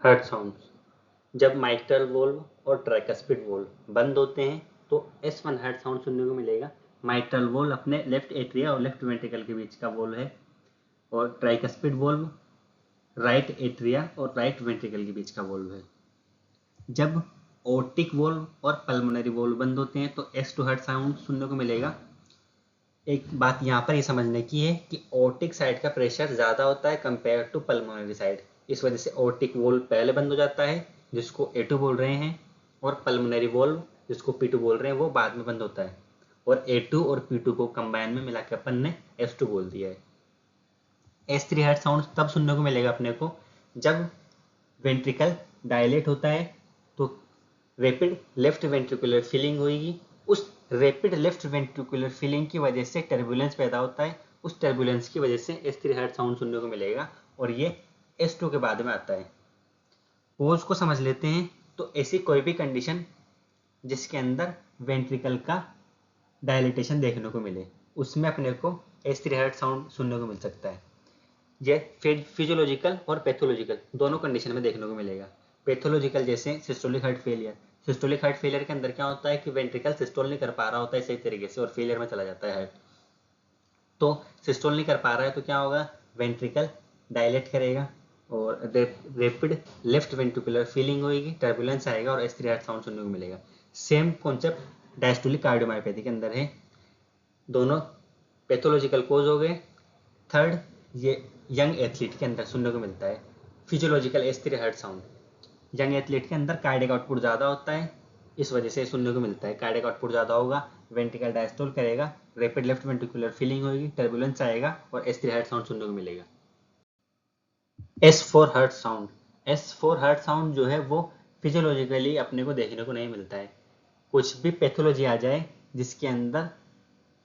Hurt sounds. जब mitral valve और tricuspid valve बंद होते हैं तो S1 हर्ट साउंड सुनने को मिलेगा। माइट्रल वोल्व अपने लेफ्ट एट्रिया और लेफ्ट वेंट्रिकल के बीच का वोल्व है, और ट्राइकस्पिड वोल्व राइट एट्रिया और राइट वेंट्रिकल के बीच का वोल्व है। जब ओर्टिक वोल्व और पल्मोनरी वोल्व बंद होते हैं तो S2 हर्ट साउंड सुनने को मिलेगा। एक बात यहाँ पर ये समझने की है कि ओर्टिक साइड का प्रेशर ज़्यादा होता है कंपेयर टू पल्मोनरी साइड। इस वजह से ओर्टिक वोल्व पहले बंद हो जाता है, जिसको A2 बोल रहे हैं, और पल्मोनरी वोल्व जिसको P2 बोल रहे हैं वो बाद में बंद होता है। और A2 और P2 को कंबाइन में मिला के अपन ने S2 बोल दिया है। S3 हर्ट साउंड तब सुनने को मिलेगा अपने को जब वेंट्रिकल डायलेट होता है तो रैपिड लेफ्ट वेंट्रिकुलर फिलिंग होगी। उस रैपिड लेफ्ट वेंट्रिकुलर फिलिंग की वजह से टर्बुलेंस पैदा होता है। उस टर्बुलेंस की वजह से S3 हर्ट साउंड सुनने को मिलेगा, और ये S2 के बाद में आता है। पोज को समझ लेते हैं तो ऐसी कोई भी कंडीशन जिसके अंदर वेंट्रिकल का डायलिटेशन देखने को मिले उसमें अपने को S3 हर्ट साउंड सुनने को मिल सकता है। यह फिजियोलॉजिकल और पैथोलॉजिकल दोनों कंडीशन में देखने को मिलेगा। पैथोलॉजिकल जैसे systolic heart failure. Systolic heart failure के अंदर क्या होता है कि वेंट्रिकल सिस्टोल नहीं कर पा रहा होता है सही तरीके से और फेलियर में चला जाता है हार्ट। तो सिस्टोल नहीं कर पा रहा है तो क्या होगा, वेंट्रिकल डायलेट करेगा और रैपिड लेफ्ट वेंट्रिकुलर फीलिंग होगी, टर्बुलेंस आएगा और S3 हार्ट साउंड सुनने को मिलेगा। सेम कॉन्सेप्ट डायस्टोलिक कार्डियोमायोपैथी के अंदर है। दोनों पैथोलॉजिकल कोज हो गए। थर्ड, ये यंग एथलीट के अंदर सुनने को मिलता है physiological S3 heart sound. Young athlete के अंदर कार्डियक आउटपुट ज़्यादा होता है, इस वजह से सुनने को मिलता है। कार्डियक आउटपुट ज़्यादा होगा, वेंट्रिकल डायस्टोल करेगा, रैपिड लेफ्ट वेंट्रिकुलर फीलिंग होगी, टर्बुलेंस आएगा और S3 हर्ट साउंड सुनने को मिलेगा। S4 heart sound. S4 heart sound जो है वो फिजियोलॉजिकली अपने को देखने को नहीं मिलता है। कुछ भी पैथोलॉजी आ जाए जिसके अंदर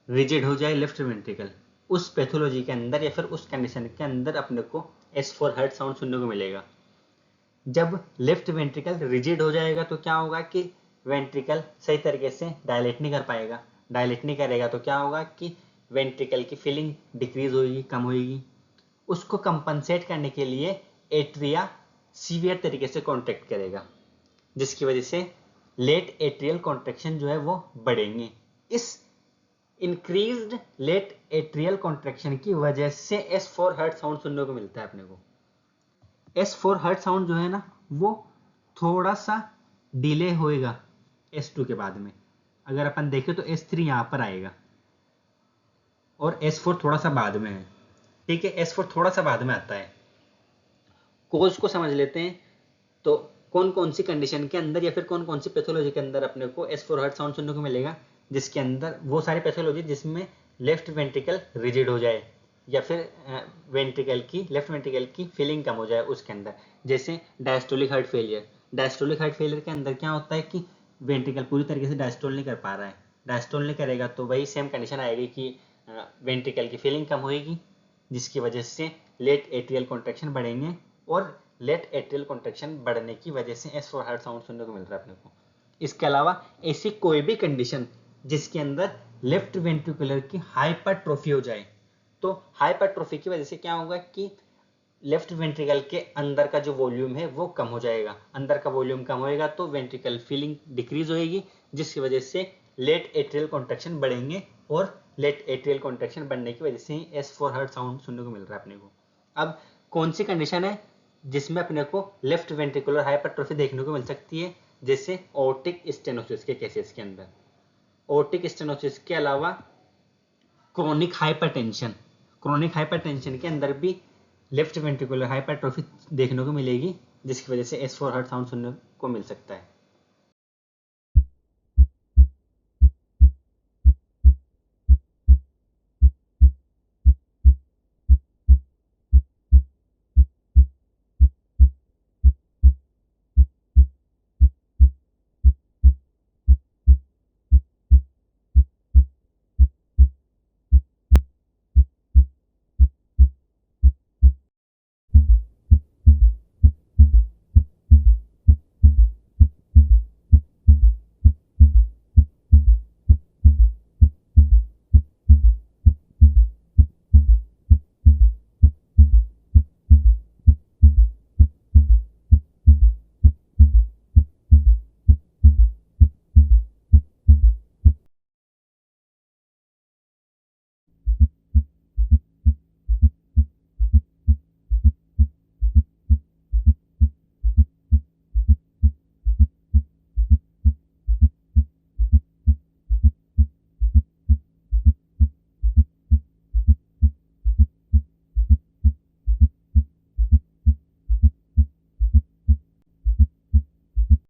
रिजिड हो जाए लेफ्ट वेंट्रिकल, उस पैथोलॉजी के अंदर या फिर उस कंडीशन के अंदर अपने को S4 हर्ट साउंड सुनने को मिलेगा। जब लेफ्ट वेंट्रिकल रिजिड हो जाएगा तो क्या होगा कि वेंट्रिकल सही तरीके से डायलेट नहीं कर पाएगा। डायलेट नहीं करेगा तो क्या होगा कि वेंट्रिकल की फीलिंग डिक्रीज होगी, कम होगी। उसको कंपनसेट करने के लिए एट्रिया सीवियर तरीके से कॉन्ट्रैक्ट करेगा, जिसकी वजह से लेट एट्रियल कॉन्ट्रैक्शन जो है वो बढ़ेंगे। इस इंक्रीज्ड लेट एट्रियल कॉन्ट्रैक्शन की वजह से S4 हर्ट साउंड सुनने को मिलता है अपने को। S4 हर्ट साउंड जो है ना वो थोड़ा सा डिले होएगा S2 के बाद में। अगर अपन देखें तो S3 यहाँ पर आएगा और S4 थोड़ा सा बाद में है। ठीक है, S4 थोड़ा सा बाद में आता है। कोज को समझ लेते हैं तो कौन कौन सी कंडीशन के अंदर या फिर कौन कौन सी पैथोलॉजी के अंदर अपने को S4 हर्ट साउंड सुनने को मिलेगा, जिसके अंदर वो सारी पैथोलॉजी जिसमें लेफ्ट वेंट्रिकल रिजिड हो जाए या फिर लेफ्ट वेंट्रिकल की फीलिंग कम हो जाए उसके अंदर, जैसे diastolic heart failure. Diastolic heart failure के अंदर क्या होता है कि वेंट्रिकल पूरी तरीके से डायस्टोल नहीं कर पा रहा है। डायस्टोल नहीं करेगा तो वही सेम कंडीशन आएगी कि वेंट्रिकल की फीलिंग कम होगी, जिसकी वजह से लेट एट्रियल कॉन्ट्रैक्शन बढ़ेंगे और लेट एट्रियल कॉन्ट्रैक्शन बढ़ने की वजह से S4 हर्ट साउंड सुनने को मिल रहा है अपने को। इसके अलावा ऐसी कोई भी कंडीशन जिसके अंदर लेफ्ट वेंट्रिकुलर की हाइपरट्रोफी हो जाए, तो हाइपरट्रोफी की वजह से क्या होगा कि लेफ्ट वेंट्रिकल के अंदर का जो वॉल्यूम है वो कम हो जाएगा। अंदर का वॉल्यूम कम होएगा तो वेंट्रिकल फीलिंग डिक्रीज होएगी, जिसकी वजह से लेट एट्रियल कॉन्ट्रैक्शन बढ़ेंगे और लेट एट्रियल कॉन्ट्रैक्शन बढ़ने की वजह से ही S4 हर्ट साउंड सुनने को मिल रहा है अपने को। अब कौन सी कंडीशन है जिसमें अपने को लेफ्ट वेंट्रिकुलर हाइपरट्रोफी देखने को मिल सकती है, जैसे ओर्टिक स्टेनोसिस के केसेस के अंदर। ओर्टिक स्टेनोसिस के अलावा क्रोनिक हाइपरटेंशन। क्रोनिक हाइपरटेंशन के अंदर भी लेफ्ट वेंट्रिकुलर हाइपरट्रोफी देखने को मिलेगी, जिसकी वजह से S4 हर्ट साउंड सुनने को मिल सकता है।